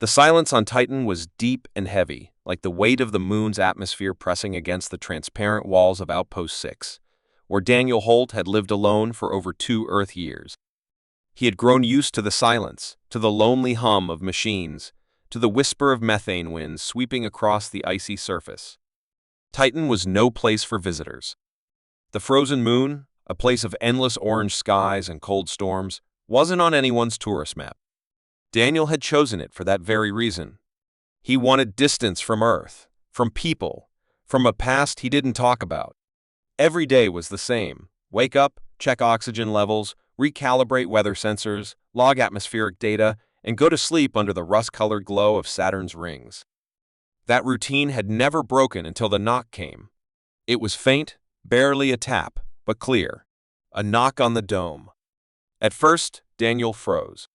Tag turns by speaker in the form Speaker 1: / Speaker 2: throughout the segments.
Speaker 1: The silence on Titan was deep and heavy, like the weight of the moon's atmosphere pressing against the transparent walls of Outpost 6, where Daniel Holt had lived alone for over 2 Earth years. He had grown used to the silence, to the lonely hum of machines, to the whisper of methane winds sweeping across the icy surface. Titan was no place for visitors. The frozen moon, a place of endless orange skies and cold storms, wasn't on anyone's tourist map. Daniel had chosen it for that very reason. He wanted distance from Earth, from people, from a past he didn't talk about. Every day was the same. Wake up, check oxygen levels, recalibrate weather sensors, log atmospheric data, and go to sleep under the rust-colored glow of Saturn's rings. That routine had never broken until the knock came. It was faint, barely a tap, but clear. A knock on the dome. At first, Daniel froze.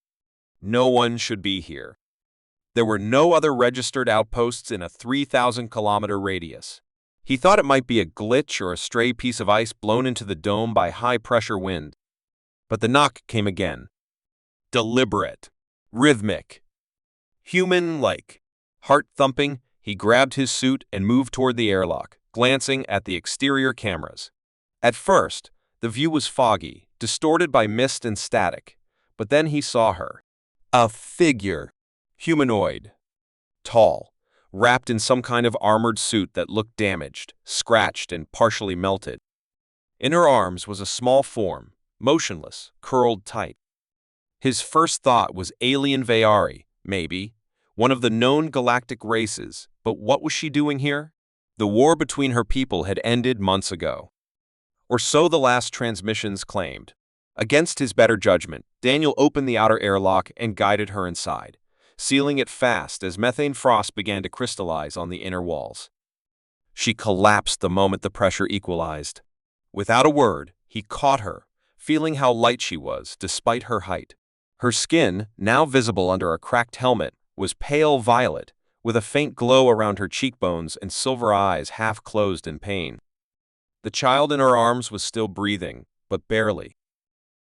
Speaker 1: No one should be here. There were no other registered outposts in a 3,000-kilometer radius. He thought it might be a glitch or a stray piece of ice blown into the dome by high-pressure wind. But the knock came again. Deliberate. Rhythmic. Human-like. Heart-thumping, he grabbed his suit and moved toward the airlock, glancing at the exterior cameras. At first, the view was foggy, distorted by mist and static, but then he saw her. A figure. Humanoid. Tall, wrapped in some kind of armored suit that looked damaged, scratched, and partially melted. In her arms was a small form, motionless, curled tight. His first thought was alien Vayari, maybe, one of the known galactic races, but what was she doing here? The war between her people had ended months ago. Or so the last transmissions claimed. Against his better judgment, Daniel opened the outer airlock and guided her inside, sealing it fast as methane frost began to crystallize on the inner walls. She collapsed the moment the pressure equalized. Without a word, he caught her, feeling how light she was despite her height. Her skin, now visible under a cracked helmet, was pale violet, with a faint glow around her cheekbones and silver eyes half closed in pain. The child in her arms was still breathing, but barely.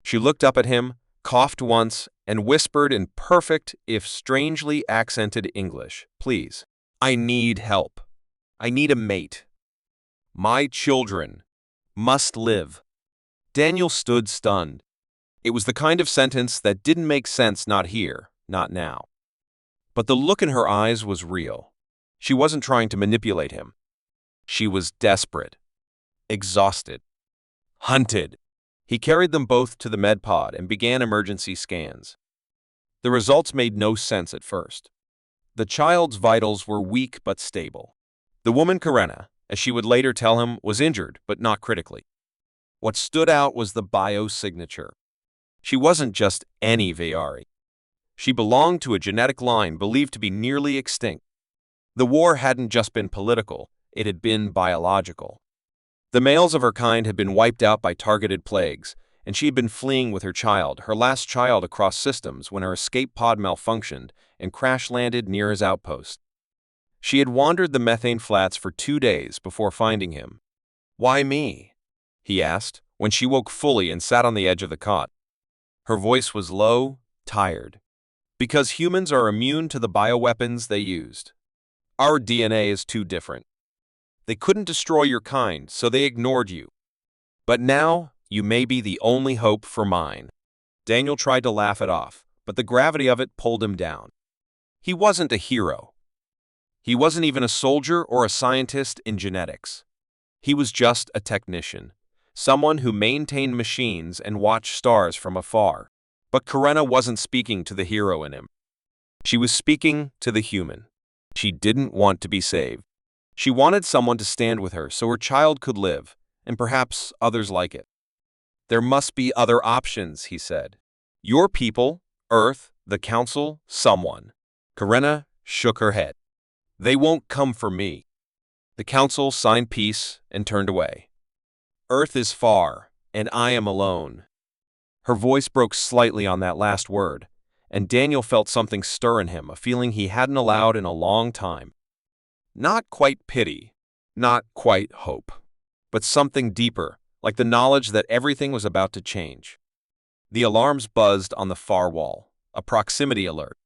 Speaker 1: She looked up at him, coughed once, and whispered in perfect, if strangely accented English, "Please, I need help. I need a mate. My children must live." Daniel stood stunned. It was the kind of sentence that didn't make sense, not here, not now. But the look in her eyes was real. She wasn't trying to manipulate him. She was desperate, exhausted, hunted. He carried them both to the med pod and began emergency scans. The results made no sense at first. The child's vitals were weak but stable. The woman, Karena, as she would later tell him, was injured, but not critically. What stood out was the biosignature. She wasn't just any Vayari. She belonged to a genetic line believed to be nearly extinct. The war hadn't just been political, it had been biological. The males of her kind had been wiped out by targeted plagues, and she had been fleeing with her last child across systems when her escape pod malfunctioned and crash-landed near his outpost. She had wandered the methane flats for 2 days before finding him. "Why me?" he asked, when she woke fully and sat on the edge of the cot. Her voice was low, tired. "Because humans are immune to the bioweapons they used. Our DNA is too different. They couldn't destroy your kind, so they ignored you. But now, you may be the only hope for mine." Daniel tried to laugh it off, but the gravity of it pulled him down. He wasn't a hero. He wasn't even a soldier or a scientist in genetics. He was just a technician, someone who maintained machines and watched stars from afar. But Karena wasn't speaking to the hero in him. She was speaking to the human. She didn't want to be saved. She wanted someone to stand with her so her child could live, and perhaps others like it. "There must be other options," he said. "Your people, Earth, the Council, someone." Karena shook her head. "They won't come for me." The Council signed peace and turned away. "Earth is far, and I am alone." Her voice broke slightly on that last word, and Daniel felt something stir in him, a feeling he hadn't allowed in a long time. Not quite pity, not quite hope, but something deeper, like the knowledge that everything was about to change. The alarms buzzed on the far wall, a proximity alert.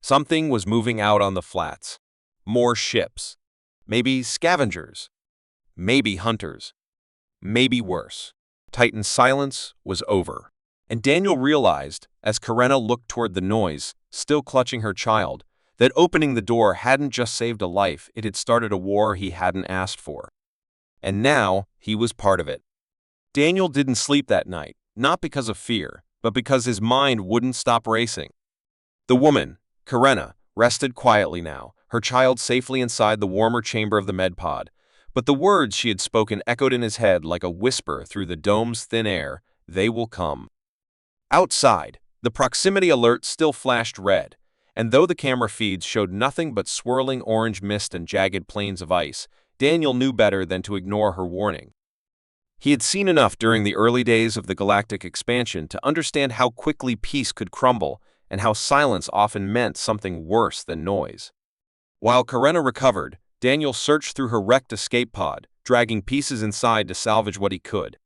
Speaker 1: Something was moving out on the flats. More ships. Maybe scavengers. Maybe hunters. Maybe worse. Titan's silence was over. And Daniel realized, as Karenna looked toward the noise, still clutching her child, that opening the door hadn't just saved a life, it had started a war he hadn't asked for. And now, he was part of it. Daniel didn't sleep that night, not because of fear, but because his mind wouldn't stop racing. The woman, Karenna, rested quietly now, her child safely inside the warmer chamber of the medpod, but the words she had spoken echoed in his head like a whisper through the dome's thin air, "They will come." Outside, the proximity alert still flashed red, and though the camera feeds showed nothing but swirling orange mist and jagged plains of ice, Daniel knew better than to ignore her warning. He had seen enough during the early days of the galactic expansion to understand how quickly peace could crumble and how silence often meant something worse than noise. While Karenna recovered, Daniel searched through her wrecked escape pod, dragging pieces inside to salvage what he could.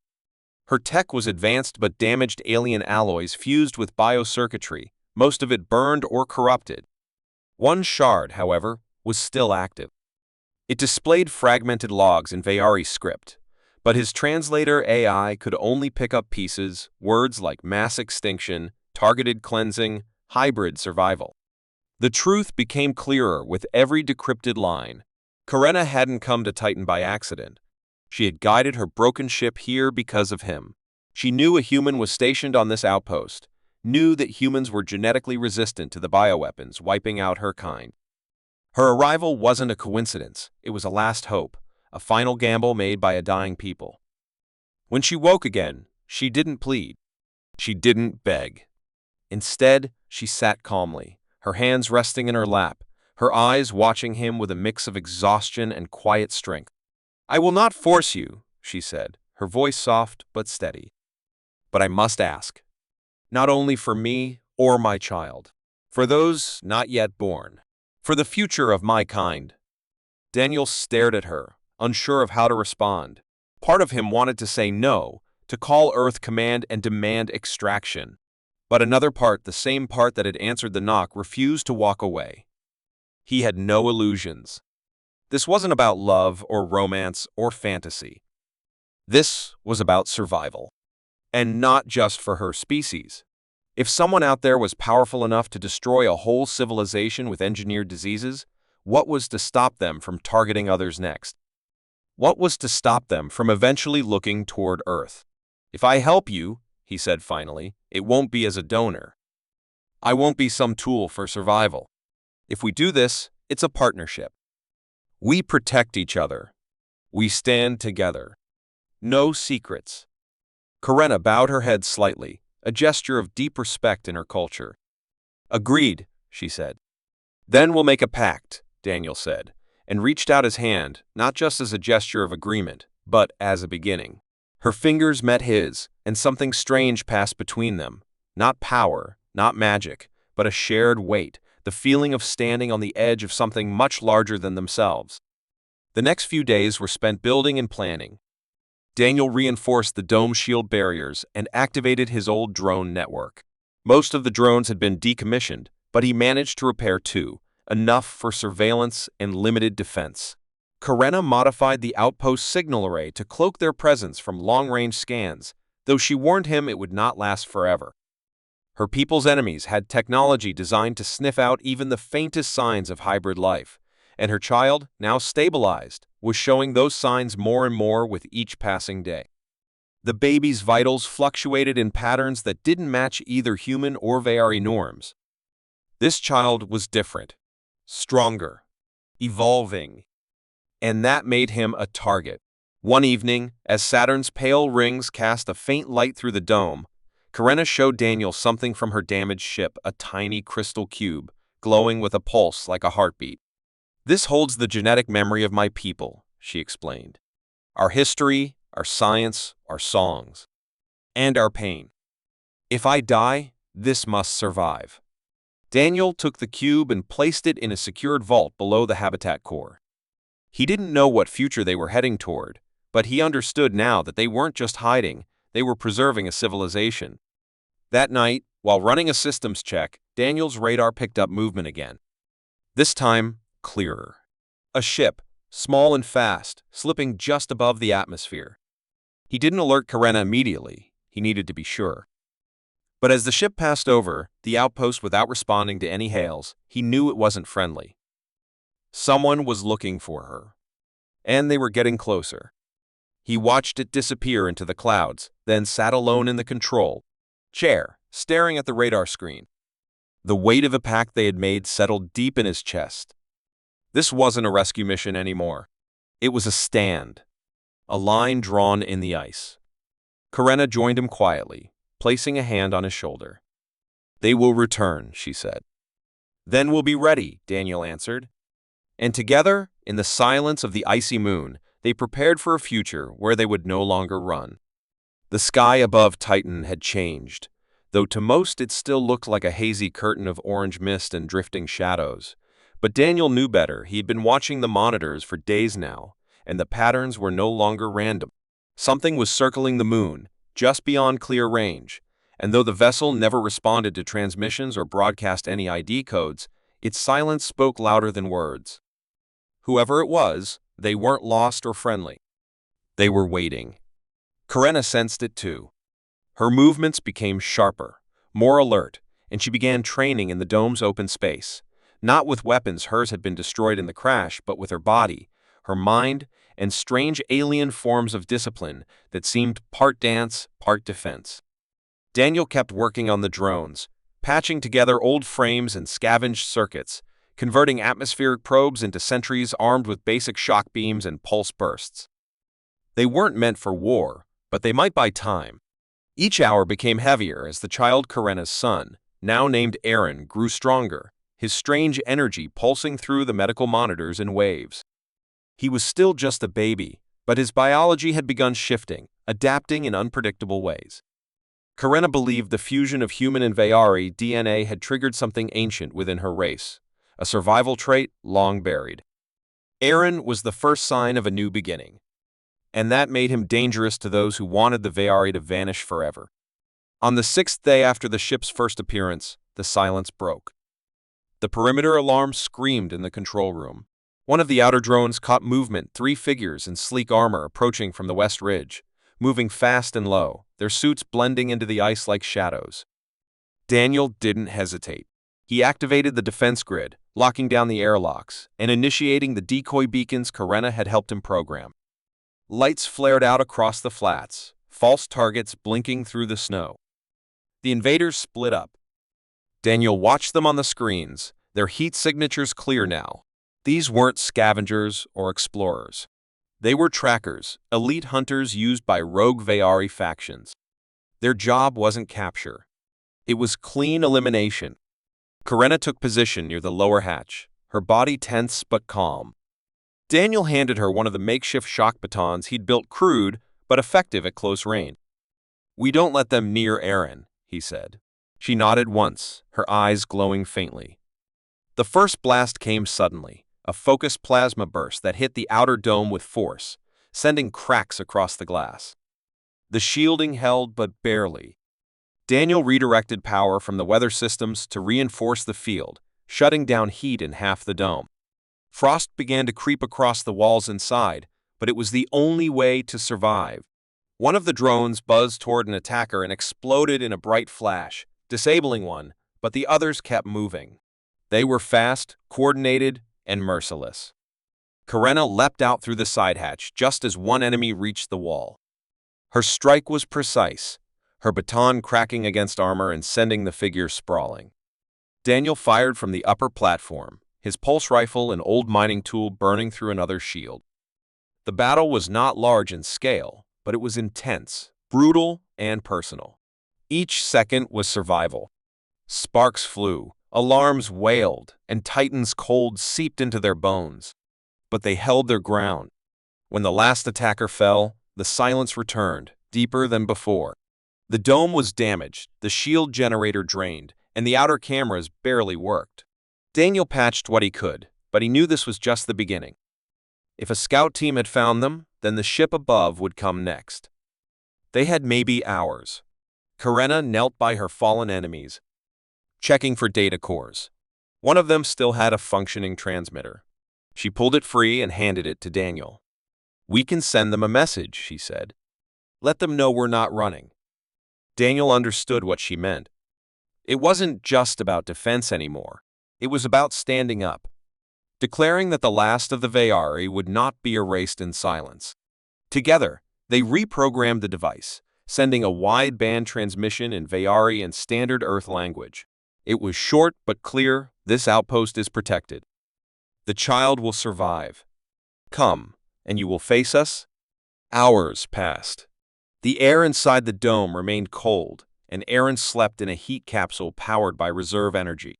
Speaker 1: Her tech was advanced but damaged alien alloys fused with biocircuitry, most of it burned or corrupted. One shard, however, was still active. It displayed fragmented logs in Vayari script, but his translator AI could only pick up pieces, words like mass extinction, targeted cleansing, hybrid survival. The truth became clearer with every decrypted line. Karenna hadn't come to Titan by accident. She had guided her broken ship here because of him. She knew a human was stationed on this outpost, knew that humans were genetically resistant to the bioweapons wiping out her kind. Her arrival wasn't a coincidence, it was a last hope, a final gamble made by a dying people. When she woke again, she didn't plead. She didn't beg. Instead, she sat calmly, her hands resting in her lap, her eyes watching him with a mix of exhaustion and quiet strength. "I will not force you," she said, her voice soft but steady. "But I must ask. Not only for me or my child, for those not yet born, for the future of my kind." Daniel stared at her, unsure of how to respond. Part of him wanted to say no, to call Earth Command and demand extraction. But another part, the same part that had answered the knock, refused to walk away. He had no illusions. This wasn't about love or romance or fantasy. This was about survival. And not just for her species. If someone out there was powerful enough to destroy a whole civilization with engineered diseases, what was to stop them from targeting others next? What was to stop them from eventually looking toward Earth? "If I help you," he said finally, "it won't be as a donor. I won't be some tool for survival. If we do this, it's a partnership. We protect each other. We stand together. No secrets." Karenna bowed her head slightly, a gesture of deep respect in her culture. "Agreed," she said. "Then we'll make a pact," Daniel said, and reached out his hand, not just as a gesture of agreement, but as a beginning. Her fingers met his, and something strange passed between them. Not power, not magic, but a shared weight, the feeling of standing on the edge of something much larger than themselves. The next few days were spent building and planning. Daniel reinforced the dome shield barriers and activated his old drone network. Most of the drones had been decommissioned, but he managed to repair 2, enough for surveillance and limited defense. Karenna modified the outpost signal array to cloak their presence from long-range scans, though she warned him it would not last forever. Her people's enemies had technology designed to sniff out even the faintest signs of hybrid life, and her child, now stabilized, was showing those signs more and more with each passing day. The baby's vitals fluctuated in patterns that didn't match either human or Vayari norms. This child was different, stronger, evolving, and that made him a target. One evening, as Saturn's pale rings cast a faint light through the dome, Karenna showed Daniel something from her damaged ship, a tiny crystal cube, glowing with a pulse like a heartbeat. "This holds the genetic memory of my people," she explained. "Our history, our science, our songs, and our pain. If I die, this must survive." Daniel took the cube and placed it in a secured vault below the habitat core. He didn't know what future they were heading toward, but he understood now that they weren't just hiding, they were preserving a civilization. That night, While running a systems check, Daniel's radar picked up movement again. This time, clearer. A ship, small and fast, slipping just above the atmosphere. He didn't alert Karena immediately. He needed to be sure. But as the ship passed over the outpost without responding to any hails, he knew it wasn't friendly. Someone was looking for her. And they were getting closer. He watched it disappear into the clouds, then sat alone in the control chair, staring at the radar screen. The weight of a pact they had made settled deep in his chest. This wasn't a rescue mission anymore. It was a stand. A line drawn in the ice. Karena joined him quietly, placing a hand on his shoulder. "They will return," she said. "Then we'll be ready," Daniel answered. And together, in the silence of the icy moon, they prepared for a future where they would no longer run. The sky above Titan had changed, though to most it still looked like a hazy curtain of orange mist and drifting shadows. But Daniel knew better. He had been watching the monitors for days now, and the patterns were no longer random. Something was circling the moon, just beyond clear range, and though the vessel never responded to transmissions or broadcast any ID codes, its silence spoke louder than words. Whoever it was, they weren't lost or friendly. They were waiting. Karena sensed it too. Her movements became sharper, more alert, and she began training in the dome's open space. Not with weapons hers had been destroyed in the crash, but with her body, her mind, and strange alien forms of discipline that seemed part dance, part defense. Daniel kept working on the drones, patching together old frames and scavenged circuits, converting atmospheric probes into sentries armed with basic shock beams and pulse bursts. They weren't meant for war, but they might buy time. Each hour became heavier as the child Karena's son, now named Aaron, grew stronger, his strange energy pulsing through the medical monitors in waves. He was still just a baby, but his biology had begun shifting, adapting in unpredictable ways. Karena believed the fusion of human and Vayari DNA had triggered something ancient within her race, a survival trait long buried. Aaron was the first sign of a new beginning, and that made him dangerous to those who wanted the Vayari to vanish forever. On the 6th day after the ship's first appearance, the silence broke. The perimeter alarm screamed in the control room. One of the outer drones caught movement, 3 figures in sleek armor approaching from the west ridge, moving fast and low, their suits blending into the ice like shadows. Daniel didn't hesitate. He activated the defense grid, locking down the airlocks, and initiating the decoy beacons Karena had helped him program. Lights flared out across the flats, false targets blinking through the snow. The invaders split up. Daniel watched them on the screens, their heat signatures clear now. These weren't scavengers or explorers. They were trackers, elite hunters used by rogue Vayari factions. Their job wasn't capture. It was clean elimination. Karena took position near the lower hatch, her body tense but calm. Daniel handed her one of the makeshift shock batons he'd built, crude but effective at close range. "We don't let them near Aaron," he said. She nodded once, her eyes glowing faintly. The first blast came suddenly, a focused plasma burst that hit the outer dome with force, sending cracks across the glass. The shielding held but barely. Daniel redirected power from the weather systems to reinforce the field, shutting down heat in half the dome. Frost began to creep across the walls inside, but it was the only way to survive. One of the drones buzzed toward an attacker and exploded in a bright flash, disabling one, but the others kept moving. They were fast, coordinated, and merciless. Karena leapt out through the side hatch just as one enemy reached the wall. Her strike was precise, her baton cracking against armor and sending the figure sprawling. Daniel fired from the upper platform, his pulse rifle and old mining tool burning through another shield. The battle was not large in scale, but it was intense, brutal, and personal. Each second was survival. Sparks flew, alarms wailed, and Titan's cold seeped into their bones. But they held their ground. When the last attacker fell, the silence returned, deeper than before. The dome was damaged, the shield generator drained, and the outer cameras barely worked. Daniel patched what he could, but he knew this was just the beginning. If a scout team had found them, then the ship above would come next. They had maybe hours. Karena knelt by her fallen enemies, checking for data cores. One of them still had a functioning transmitter. She pulled it free and handed it to Daniel. "We can send them a message," she said. "Let them know we're not running." Daniel understood what she meant. It wasn't just about defense anymore. It was about standing up, declaring that the last of the Vayari would not be erased in silence. Together, they reprogrammed the device, sending a wideband transmission in Vayari and standard Earth language. It was short but clear: "This outpost is protected. The child will survive. Come, and you will face us." Hours passed. The air inside the dome remained cold, and Aaron slept in a heat capsule powered by reserve energy.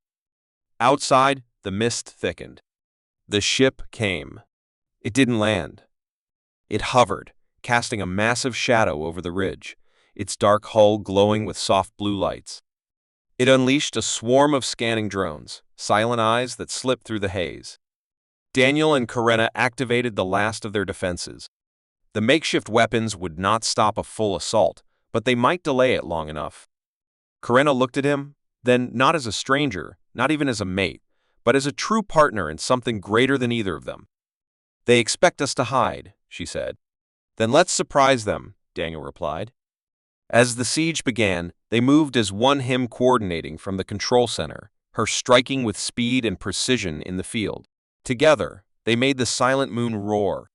Speaker 1: Outside, the mist thickened. The ship came. It didn't land. It hovered, casting a massive shadow over the ridge, its dark hull glowing with soft blue lights. It unleashed a swarm of scanning drones, silent eyes that slipped through the haze. Daniel and Karena activated the last of their defenses. The makeshift weapons would not stop a full assault, but they might delay it long enough. Karena looked at him, then not as a stranger, not even as a mate, but as a true partner in something greater than either of them. "They expect us to hide," she said. "Then let's surprise them," Daniel replied. As the siege began, they moved as one, him coordinating from the control center, her striking with speed and precision in the field. Together, they made the silent moon roar.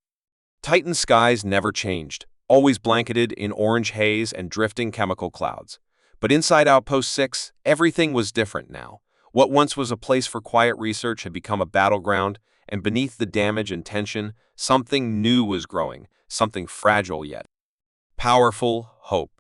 Speaker 1: Titan skies never changed, always blanketed in orange haze and drifting chemical clouds. But inside Outpost 6, everything was different now. What once was a place for quiet research had become a battleground, and beneath the damage and tension, something new was growing, something fragile yet powerful: hope.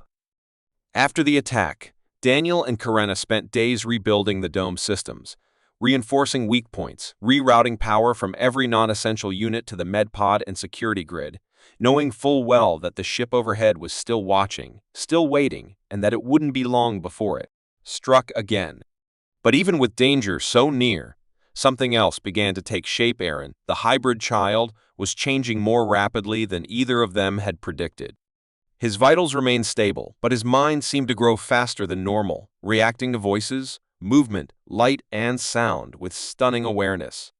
Speaker 1: After the attack, Daniel and Karena spent days rebuilding the dome systems, reinforcing weak points, rerouting power from every non-essential unit to the medpod and security grid, knowing full well that the ship overhead was still watching, still waiting, and that it wouldn't be long before it struck again. But even with danger so near, something else began to take shape. Aaron, the hybrid child, was changing more rapidly than either of them had predicted. His vitals remained stable, but his mind seemed to grow faster than normal, reacting to voices, movement, light, and sound with stunning awareness.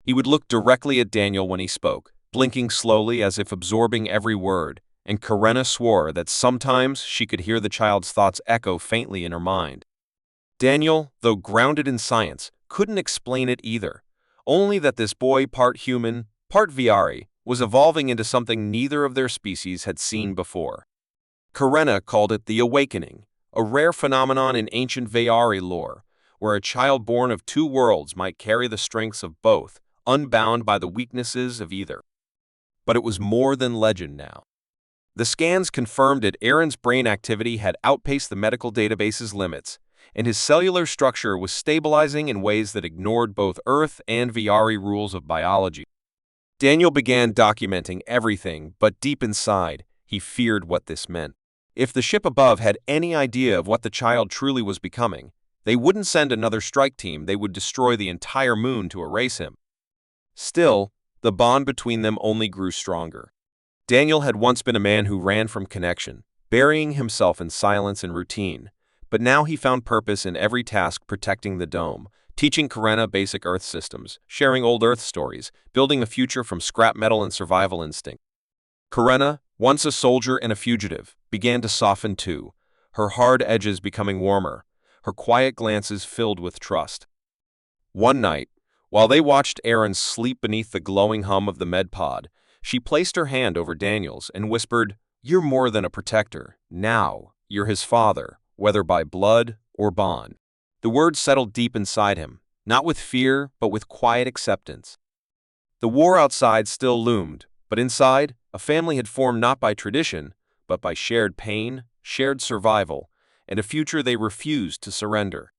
Speaker 1: He would look directly at Daniel when he spoke, blinking slowly as if absorbing every word, and Karena swore that sometimes she could hear the child's thoughts echo faintly in her mind. Daniel, though grounded in science, couldn't explain it either, only that this boy, part human, part Viari, was evolving into something neither of their species had seen before. Karena called it the awakening, a rare phenomenon in ancient Viari lore, where a child born of two worlds might carry the strengths of both, unbound by the weaknesses of either. But it was more than legend now. The scans confirmed that Aaron's brain activity had outpaced the medical database's limits, and his cellular structure was stabilizing in ways that ignored both Earth and Viari rules of biology. Daniel began documenting everything, but deep inside, he feared what this meant. If the ship above had any idea of what the child truly was becoming, they wouldn't send another strike team, they would destroy the entire moon to erase him. Still, the bond between them only grew stronger. Daniel had once been a man who ran from connection, burying himself in silence and routine, but now he found purpose in every task: protecting the dome, teaching Karena basic Earth systems, sharing old Earth stories, building a future from scrap metal and survival instinct. Karena, once a soldier and a fugitive, began to soften too, her hard edges becoming warmer, her quiet glances filled with trust. One night, while they watched Aaron sleep beneath the glowing hum of the medpod, she placed her hand over Daniel's and whispered, "You're more than a protector. Now, you're his father, whether by blood or bond." The words settled deep inside him, not with fear, but with quiet acceptance. The war outside still loomed, but inside, a family had formed not by tradition, but by shared pain, shared survival, and a future they refused to surrender.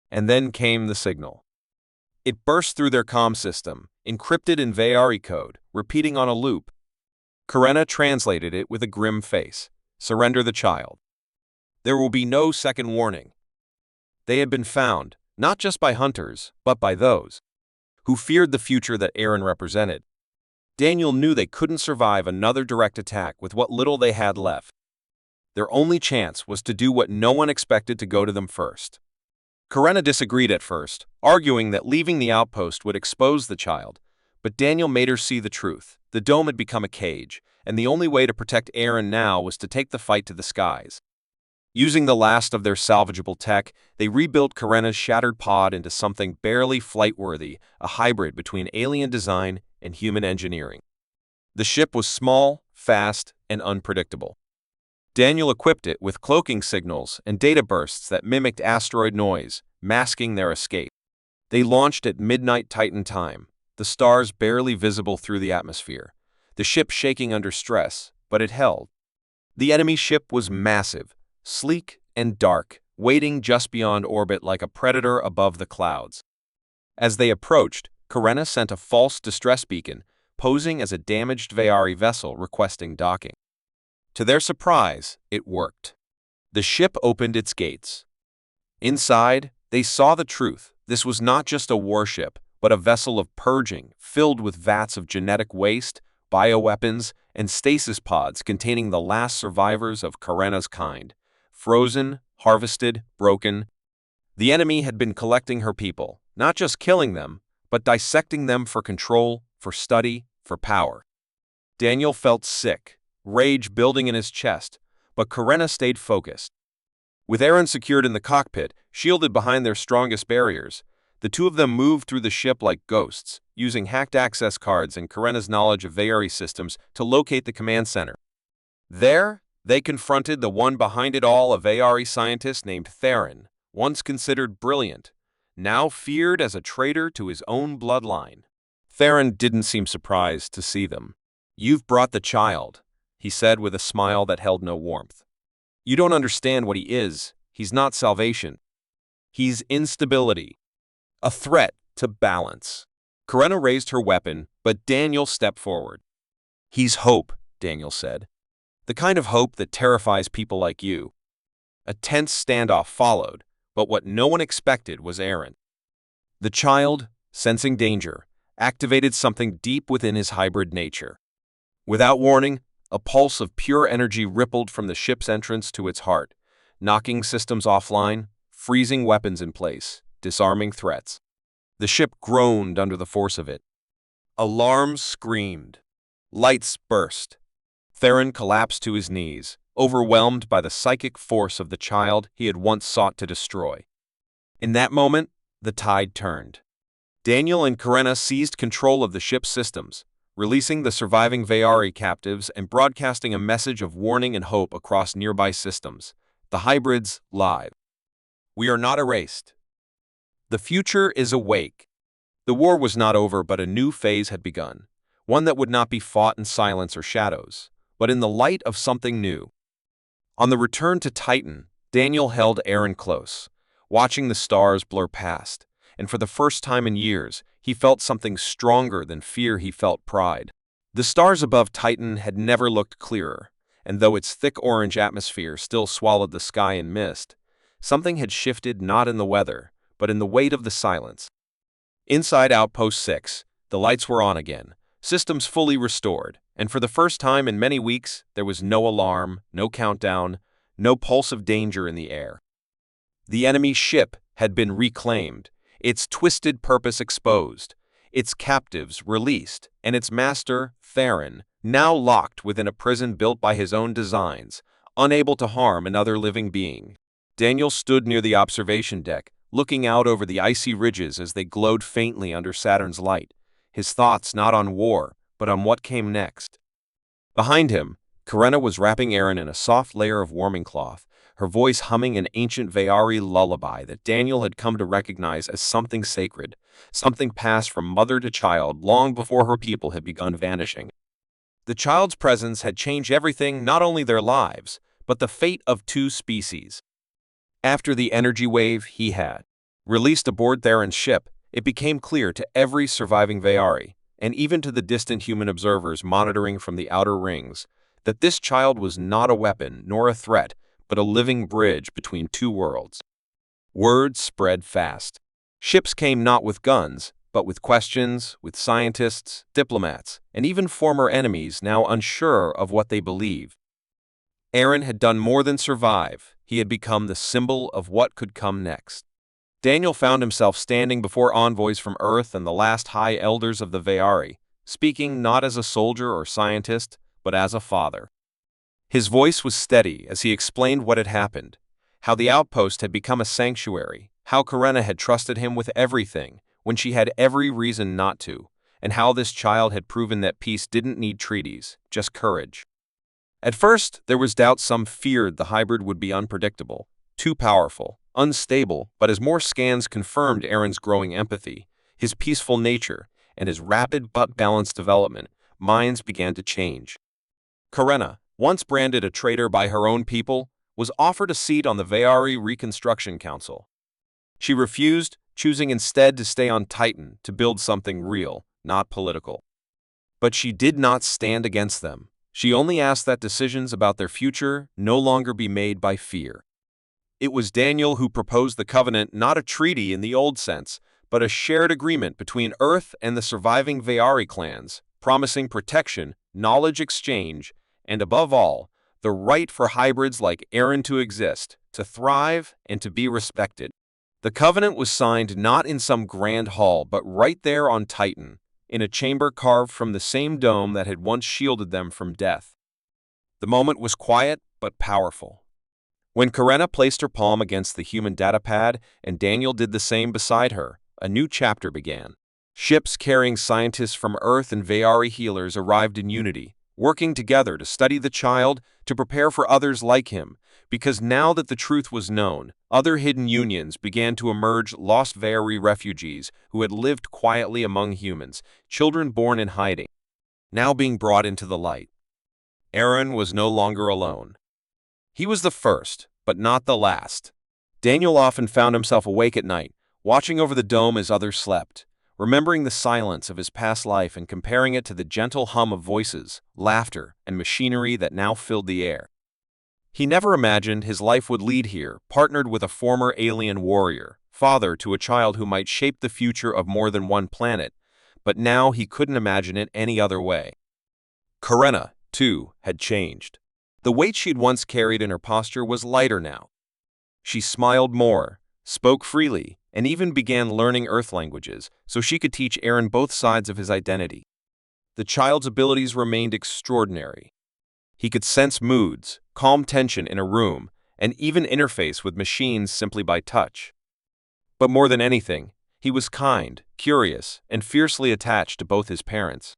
Speaker 1: And then came the signal. It burst through their comm system, encrypted in Vayari code, repeating on a loop. Karena translated it with a grim face. "Surrender the child. There will be no second warning." They had been found, not just by hunters, but by those who feared the future that Aaron represented. Daniel knew they couldn't survive another direct attack with what little they had left. Their only chance was to do what no one expected to go to them first. Karenna disagreed at first, arguing that leaving the outpost would expose the child, but Daniel made her see the truth. The dome had become a cage, and the only way to protect Aaron now was to take the fight to the skies. Using the last of their salvageable tech, they rebuilt Karenna's shattered pod into something barely flight-worthy, a hybrid between alien design and human engineering. The ship was small, fast, and unpredictable. Daniel equipped it with cloaking signals and data bursts that mimicked asteroid noise, masking their escape. They launched at midnight Titan time, the stars barely visible through the atmosphere, the ship shaking under stress, but it held. The enemy ship was massive, sleek and dark, waiting just beyond orbit like a predator above the clouds. As they approached, Karenna sent a false distress beacon, posing as a damaged Veari vessel requesting docking. To their surprise, it worked. The ship opened its gates. Inside, they saw the truth. This was not just a warship, but a vessel of purging, filled with vats of genetic waste, bioweapons, and stasis pods containing the last survivors of Karenna's kind. Frozen, harvested, broken. The enemy had been collecting her people, not just killing them, but dissecting them for control, for study, for power. Daniel felt sick, rage building in his chest, but Karenna stayed focused. With Aaron secured in the cockpit, shielded behind their strongest barriers, the two of them moved through the ship like ghosts, using hacked access cards and Karenna's knowledge of Veari systems to locate the command center. There, they confronted the one behind it all, a Veari scientist named Theron, once considered brilliant, now feared as a traitor to his own bloodline. Theron didn't seem surprised to see them. "You've brought the child," he said with a smile that held no warmth. "You don't understand what he is. He's not salvation. He's instability. A threat to balance." Karenna raised her weapon, but Daniel stepped forward. "He's hope," Daniel said. "The kind of hope that terrifies people like you." A tense standoff followed, but what no one expected was Aaron. The child, sensing danger, activated something deep within his hybrid nature. Without warning, a pulse of pure energy rippled from the ship's entrance to its heart, knocking systems offline, freezing weapons in place, disarming threats. The ship groaned under the force of it. Alarms screamed. Lights burst. Theron collapsed to his knees, overwhelmed by the psychic force of the child he had once sought to destroy. In that moment, the tide turned. Daniel and Karenna seized control of the ship's systems, releasing the surviving Veari captives and broadcasting a message of warning and hope across nearby systems. The hybrids live. "We are not erased. The future is awake." The war was not over, but a new phase had begun, one that would not be fought in silence or shadows, but in the light of something new. On the return to Titan, Daniel held Aaron close, watching the stars blur past, and for the first time in years, he felt something stronger than fear. He felt pride. The stars above Titan had never looked clearer, and though its thick orange atmosphere still swallowed the sky in mist, something had shifted, not in the weather, but in the weight of the silence. Inside Outpost 6, the lights were on again, systems fully restored, and for the first time in many weeks, there was no alarm, no countdown, no pulse of danger in the air. The enemy ship had been reclaimed, its twisted purpose exposed, its captives released, and its master, Theron, now locked within a prison built by his own designs, unable to harm another living being. Daniel stood near the observation deck, looking out over the icy ridges as they glowed faintly under Saturn's light, his thoughts not on war, but on what came next. Behind him, Karenna was wrapping Aaron in a soft layer of warming cloth, her voice humming an ancient Veari lullaby that Daniel had come to recognize as something sacred, something passed from mother to child long before her people had begun vanishing. The child's presence had changed everything, not only their lives, but the fate of two species. After the energy wave he had released aboard Theron's ship, it became clear to every surviving Veari, and even to the distant human observers monitoring from the outer rings, that this child was not a weapon nor a threat, but a living bridge between two worlds. Word spread fast. Ships came not with guns, but with questions, with scientists, diplomats, and even former enemies now unsure of what they believed. Aaron had done more than survive. He had become the symbol of what could come next. Daniel found himself standing before envoys from Earth and the last high elders of the Veari, speaking not as a soldier or scientist, but as a father. His voice was steady as he explained what had happened, how the outpost had become a sanctuary, how Karenna had trusted him with everything when she had every reason not to, and how this child had proven that peace didn't need treaties, just courage. At first, there was doubt. Some feared the hybrid would be unpredictable, too powerful, unstable, but as more scans confirmed Aaron's growing empathy, his peaceful nature, and his rapid but balanced development, minds began to change. Karenna, once branded a traitor by her own people, was offered a seat on the Veari Reconstruction Council. She refused, choosing instead to stay on Titan to build something real, not political. But she did not stand against them. She only asked that decisions about their future no longer be made by fear. It was Daniel who proposed the covenant, not a treaty in the old sense, but a shared agreement between Earth and the surviving Veari clans, promising protection, knowledge exchange, and above all, the right for hybrids like Aaron to exist, to thrive, and to be respected. The covenant was signed not in some grand hall, but right there on Titan, in a chamber carved from the same dome that had once shielded them from death. The moment was quiet but powerful. When Karenna placed her palm against the human datapad and Daniel did the same beside her, a new chapter began. Ships carrying scientists from Earth and Veari healers arrived in unity, working together to study the child, to prepare for others like him, because now that the truth was known, other hidden unions began to emerge. Lost Veari refugees who had lived quietly among humans, children born in hiding, now being brought into the light. Aaron was no longer alone. He was the first, but not the last. Daniel often found himself awake at night, watching over the dome as others slept, remembering the silence of his past life and comparing it to the gentle hum of voices, laughter, and machinery that now filled the air. He never imagined his life would lead here, partnered with a former alien warrior, father to a child who might shape the future of more than one planet, but now he couldn't imagine it any other way. Karenna, too, had changed. The weight she'd once carried in her posture was lighter now. She smiled more, spoke freely, and even began learning Earth languages so she could teach Aaron both sides of his identity. The child's abilities remained extraordinary. He could sense moods, calm tension in a room, and even interface with machines simply by touch. But more than anything, he was kind, curious, and fiercely attached to both his parents.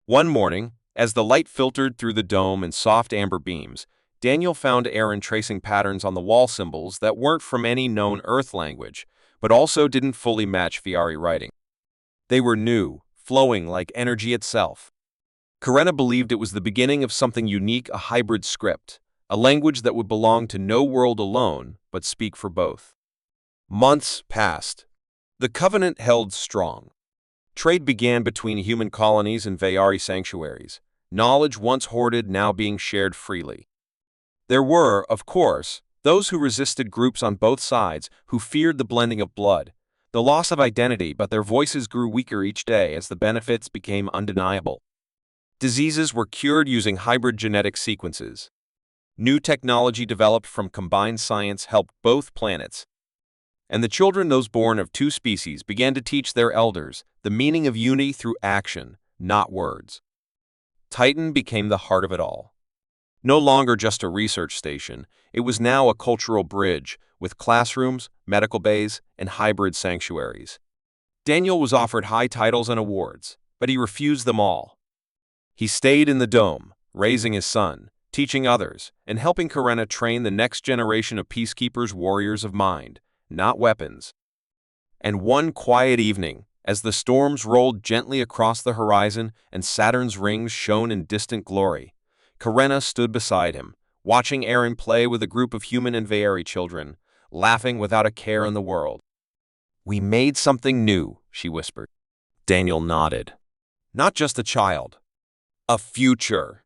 Speaker 1: One morning, as the light filtered through the dome in soft amber beams, Daniel found Aaron tracing patterns on the wall symbols that weren't from any known Earth language, but also didn't fully match Veari writing. They were new, flowing like energy itself. Karenna believed it was the beginning of something unique, a hybrid script, a language that would belong to no world alone, but speak for both. Months passed. The covenant held strong. Trade began between human colonies and Veari sanctuaries, knowledge once hoarded now being shared freely. There were, of course, those who resisted, groups on both sides who feared the blending of blood, the loss of identity, but their voices grew weaker each day as the benefits became undeniable. Diseases were cured using hybrid genetic sequences. New technology developed from combined science helped both planets. And the children, those born of two species, began to teach their elders the meaning of unity through action, not words. Titan became the heart of it all. No longer just a research station, it was now a cultural bridge with classrooms, medical bays, and hybrid sanctuaries. Daniel was offered high titles and awards, but he refused them all. He stayed in the dome, raising his son, teaching others, and helping Karenna train the next generation of peacekeepers, warriors of mind, not weapons. And one quiet evening, as the storms rolled gently across the horizon and Saturn's rings shone in distant glory, Karenna stood beside him, watching Aaron play with a group of human and Veari children, laughing without a care in the world. "We made something new," she whispered. Daniel nodded. "Not just a child. A future."